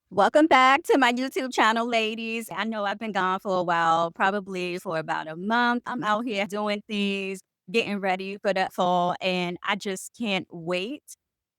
Welcome back to my YouTube channel, ladies. I know I've been gone for a while, probably for about a month. I'm out here doing things, getting ready for the fall, and I just can't wait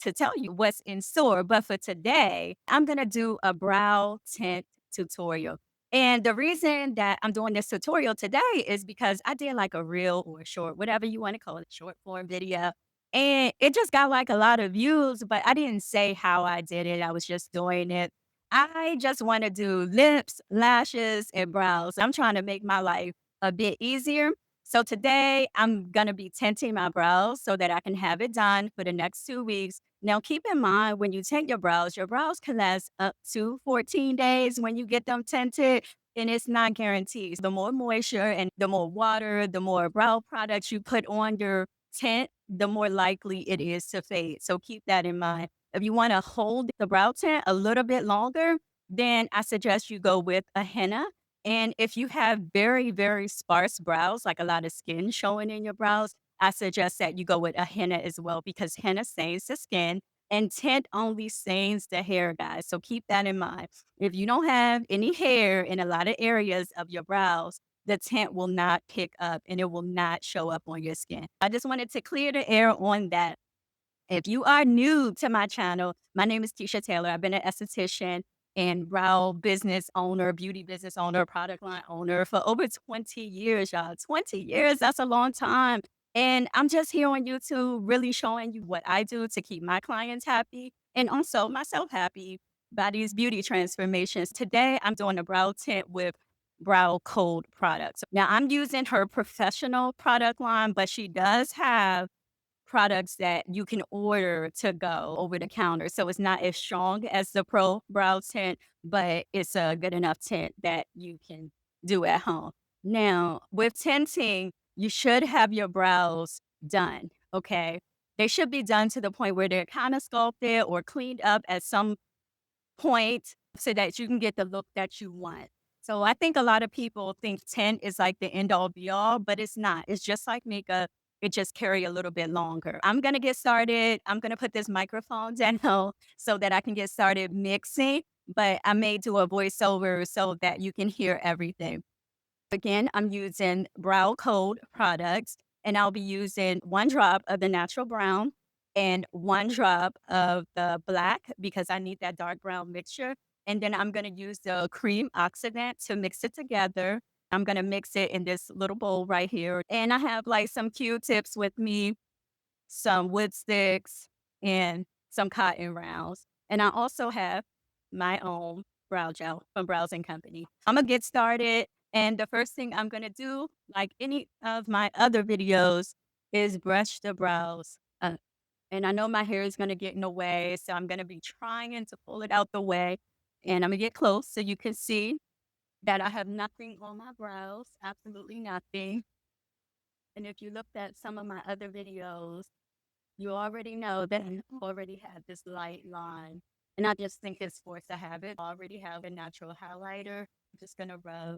to tell you what's in store. But for today, I'm going to do a brow tint tutorial. And the reason that I'm doing this tutorial today is because I did like a reel or a short, whatever you want to call it, short form video. And it just got like a lot of views, but I didn't say how I did it. I was just doing it. I just wanna do lips, lashes, and brows. I'm trying to make my life a bit easier. So today, I'm gonna be tinting my brows so that I can have it done for the next 2 weeks. Now, keep in mind, when you tint your brows can last up to 14 days when you get them tinted, and it's not guaranteed. The more moisture and the more water, the more brow products you put on your tint, the more likely it is to fade. So keep that in mind. If you wanna hold the brow tint a little bit longer, then I suggest you go with a henna. And if you have very, very sparse brows, like a lot of skin showing in your brows, I suggest that you go with a henna as well because henna stains the skin and tint only stains the hair, guys. So keep that in mind. If you don't have any hair in a lot of areas of your brows, the tint will not pick up and it will not show up on your skin. I just wanted to clear the air on that. If you are new to my channel, my name is Tisha Taylor. I've been an esthetician and brow business owner, beauty business owner, product line owner for over 20 years, y'all. 20 years, that's a long time. And I'm just here on YouTube really showing you what I do to keep my clients happy and also myself happy by these beauty transformations. Today, I'm doing a brow tint with Brow Code products. Now, I'm using her professional product line, but she does have products that you can order to go over the counter. So it's not as strong as the Pro Brow Tint, but it's a good enough tint that you can do at home. Now, with tinting, you should have your brows done, okay? They should be done to the point where they're kind of sculpted or cleaned up at some point so that you can get the look that you want. So I think a lot of people think tint is like the end all be all, but it's not. It's just like makeup. It just carry a little bit longer. I'm gonna get started. I'm gonna put this microphone down so that I can get started mixing, but I may do a voiceover so that you can hear everything. Again, I'm using Brow Code products, and I'll be using 1 drop of the natural brown and 1 drop of the black because I need that dark brown mixture. And then I'm gonna use the cream oxidant to mix it together. I'm gonna mix it in this little bowl right here. And I have like some Q-tips with me, some wood sticks, and some cotton rounds. And I also have my own brow gel from Browsing Company. I'm gonna get started, and the first thing I'm gonna do, like any of my other videos, is brush the brows up. And I know my hair is gonna get in the way, so I'm gonna be trying to pull it out the way. And I'm gonna get close so you can see that I have nothing on my brows, absolutely nothing. And if you looked at some of my other videos, you already know that I already have this light line, and I just think it's forced to have it. I already have a natural highlighter. I'm just gonna rub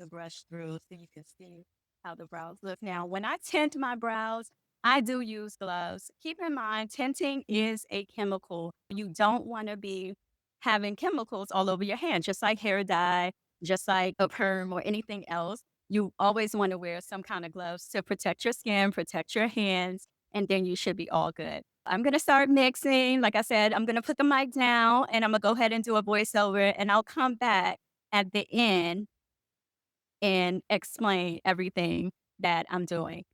the brush through so you can see how the brows look. Now, when I tint my brows, I do use gloves. Keep in mind, tinting is a chemical. You don't want to be having chemicals all over your hand, just like hair dye, just like a perm or anything else. You always want to wear some kind of gloves to protect your skin, protect your hands, and then you should be all good. I'm going to start mixing. Like I said, I'm going to put the mic down and I'm going to go ahead and do a voiceover, and I'll come back at the end and explain everything that I'm doing.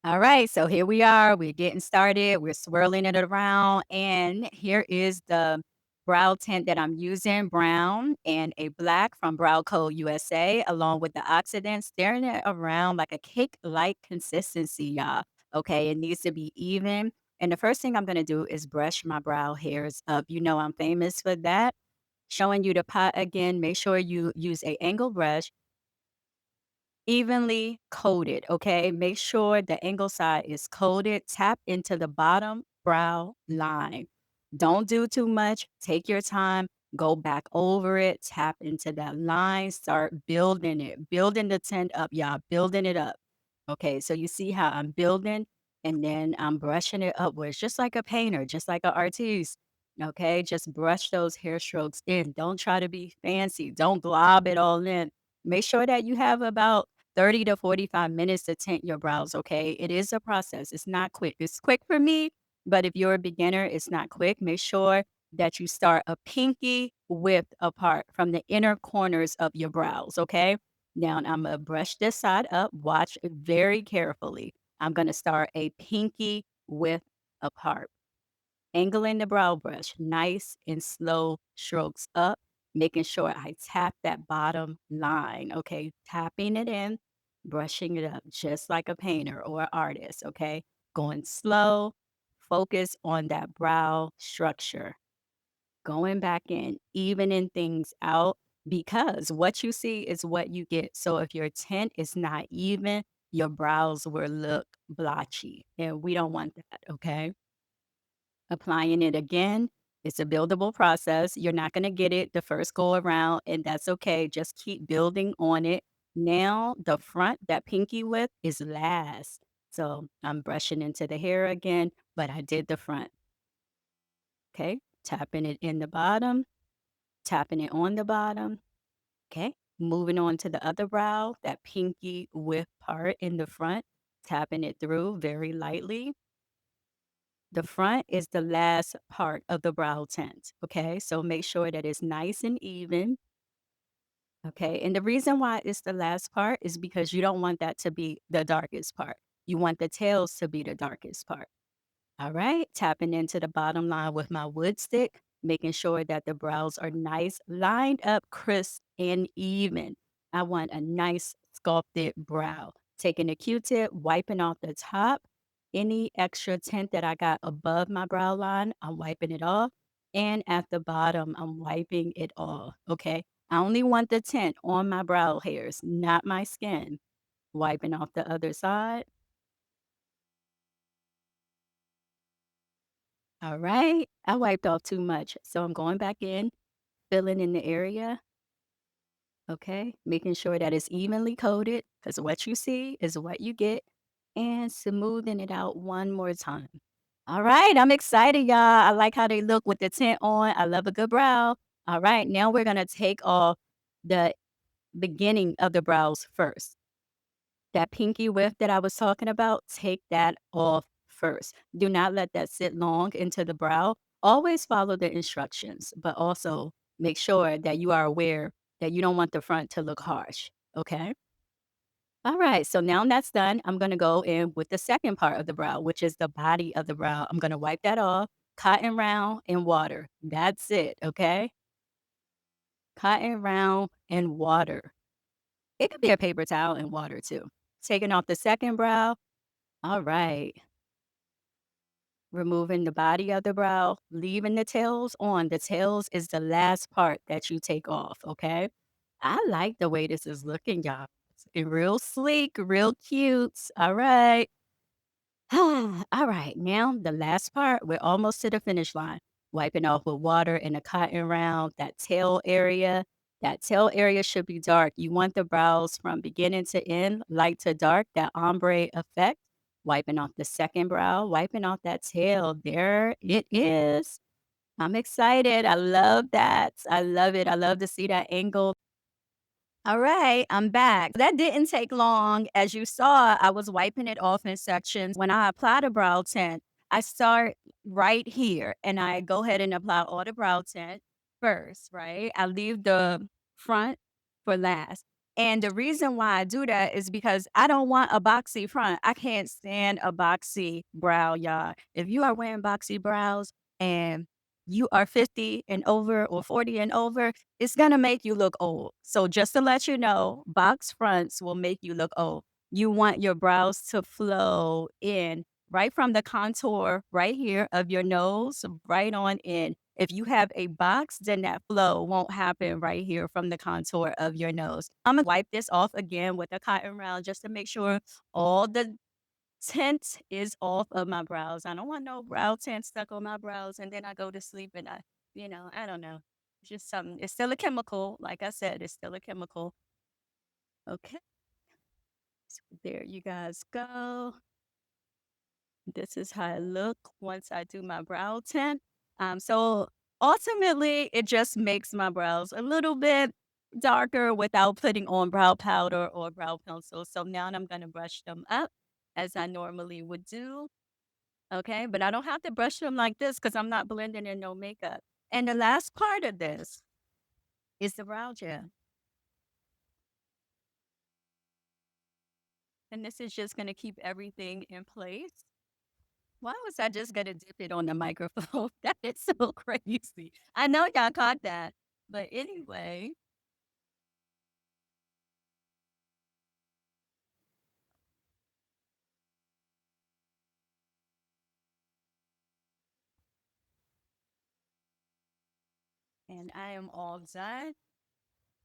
All right, so here we are. We're getting started. We're swirling it around. And here is the brow tint that I'm using, brown and a black from Brow Code USA, along with the oxidant, stirring it around like a cake-like consistency, y'all. Okay, it needs to be even. And the first thing I'm going to do is brush my brow hairs up. You know I'm famous for that. Showing you the pot again. Make sure you use a angle brush evenly coated, okay? Make sure the angle side is coated. Tap into the bottom brow line. Don't do too much. Take your time. Go back over it. Tap into that line. Start building it. Building the tint up, y'all. Building it up. Okay, so you see how I'm building and then I'm brushing it upwards, just like a painter, just like an artiste. Okay, just brush those hair strokes in. Don't try to be fancy. Don't glob it all in. Make sure that you have about 30 to 45 minutes to tint your brows. Okay, it is a process, it's not quick. It's quick for me, but if you're a beginner, it's not quick. Make sure that you start a pinky width apart from the inner corners of your brows. Okay, now I'm gonna brush this side up. Watch very carefully. I'm gonna start a pinky width apart. Angling the brow brush, nice and slow strokes up, making sure I tap that bottom line, okay? Tapping it in, brushing it up just like a painter or an artist, okay? Going slow, focus on that brow structure. Going back in, evening things out because what you see is what you get. So if your tint is not even, your brows will look blotchy, and we don't want that, okay? Applying it again, it's a buildable process. You're not going to get it the first go around, and that's okay. Just keep building on it. Now, the front, that pinky width is last. So I'm brushing into the hair again, but I did the front. Okay. Tapping it in the bottom, tapping it on the bottom. Okay. Moving on to the other brow, that pinky width part in the front, tapping it through very lightly. The front is the last part of the brow tint, okay? So make sure that it's nice and even, okay? And the reason why it's the last part is because you don't want that to be the darkest part. You want the tails to be the darkest part. All right, tapping into the bottom line with my wood stick, making sure that the brows are nice, lined up, crisp, and even. I want a nice sculpted brow. Taking a Q-tip, wiping off the top, any extra tint that I got above my brow line, I'm wiping it off. And at the bottom, I'm wiping it off. Okay. I only want the tint on my brow hairs, not my skin. Wiping off the other side. All right. I wiped off too much. So I'm going back in, filling in the area. Okay. Making sure that it's evenly coated because what you see is what you get. And smoothing it out one more time. All right. I'm excited, y'all. I like how they look with the tint on. I love a good brow. All right. Now we're going to take off the beginning of the brows first. That pinky whiff that I was talking about, take that off first. Do not let that sit long into the brow. Always follow the instructions, but also make sure that you are aware that you don't want the front to look harsh. Okay. All right. So now that's done. I'm going to go in with the second part of the brow, which is the body of the brow. I'm going to wipe that off, cotton round and water. That's it. Okay. Cotton round and water. It could be a paper towel and water too. Taking off the second brow. All right. Removing the body of the brow, leaving the tails on. The tails is the last part that you take off, okay? I like the way this is looking, y'all. It's real sleek, real cute. All right. All right. Now, the last part, we're almost to the finish line. Wiping off with water in a cotton round, that tail area. That tail area should be dark. You want the brows from beginning to end, light to dark, that ombre effect. Wiping off the second brow, wiping off that tail. There it is. I'm excited. I love that. I love it. I love to see that angle. All right, I'm back. That didn't take long. As you saw, I was wiping it off in sections. When I apply the brow tint, I start right here and I go ahead and apply all the brow tint first, right? I leave the front for last. And the reason why I do that is because I don't want a boxy front. I can't stand a boxy brow, y'all. If you are wearing boxy brows and you are 50 and over or 40 and over, it's gonna make you look old. So just to let you know, box fronts will make you look old. You want your brows to flow in right from the contour right here of your nose, right on in. If you have a box, then that flow won't happen right here from the contour of your nose. I'm gonna wipe this off again with a cotton round just to make sure all the tint is off of my brows. I don't want no brow tint stuck on my brows, and then I go to sleep and I don't know. It's just something. It's still a chemical. Like I said, it's still a chemical. Okay. So there you guys go. This is how I look once I do my brow tint. So ultimately, it just makes my brows a little bit darker without putting on brow powder or brow pencil. So now I'm going to brush them up as I normally would do. Okay. But I don't have to brush them like this because I'm not blending in no makeup. And the last part of this is the brow gel. And this is just going to keep everything in place. Why was I just gonna dip it on the microphone? That is so crazy. I know y'all caught that. But anyway, and I am all done.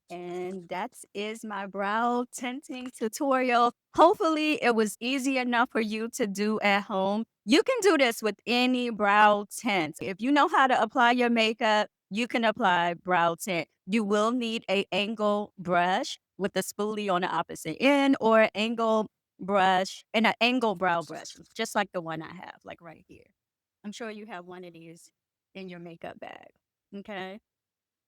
And that is my brow tinting tutorial. Hopefully, it was easy enough for you to do at home. You can do this with any brow tint. If you know how to apply your makeup, you can apply brow tint. You will need a angle brush with a spoolie on the opposite end or an angle brush and an angle brow brush, just like the one I have, like right here. I'm sure you have one of these in your makeup bag. Okay.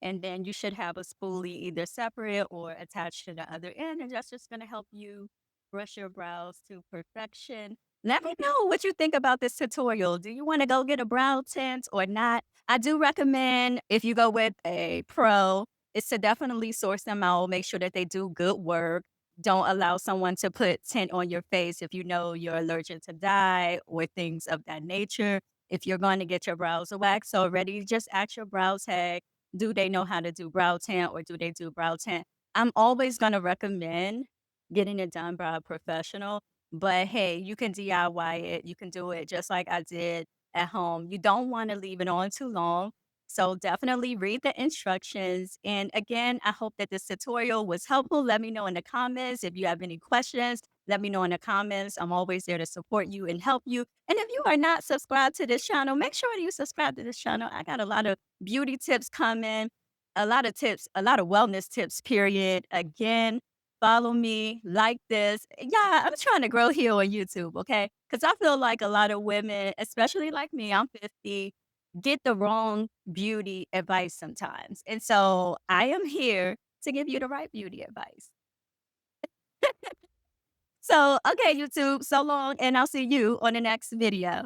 And then you should have a spoolie either separate or attached to the other end. And that's just going to help you brush your brows to perfection. Let me know what you think about this tutorial. Do you want to go get a brow tint or not? I do recommend if you go with a pro, is to definitely source them out. Make sure that they do good work. Don't allow someone to put tint on your face if you know you're allergic to dye or things of that nature. If you're going to get your brows waxed already, just ask your brow tag, do they know how to do brow tint or do they do brow tint? I'm always going to recommend getting it done by a professional, but hey, you can DIY it. You can do it just like I did at home. You don't want to leave it on too long. So definitely read the instructions. And again, I hope that this tutorial was helpful. Let me know in the comments if you have any questions. Let me know in the comments. I'm always there to support you and help you. And if you are not subscribed to this channel, make sure that you subscribe to this channel. I got a lot of beauty tips coming, a lot of tips, a lot of wellness tips, period. Again, follow me, like this. Yeah, I'm trying to grow here on YouTube, okay? Because I feel like a lot of women, especially like me, I'm 50, get the wrong beauty advice sometimes. And so I am here to give you the right beauty advice. So, okay, YouTube, so long, and I'll see you on the next video.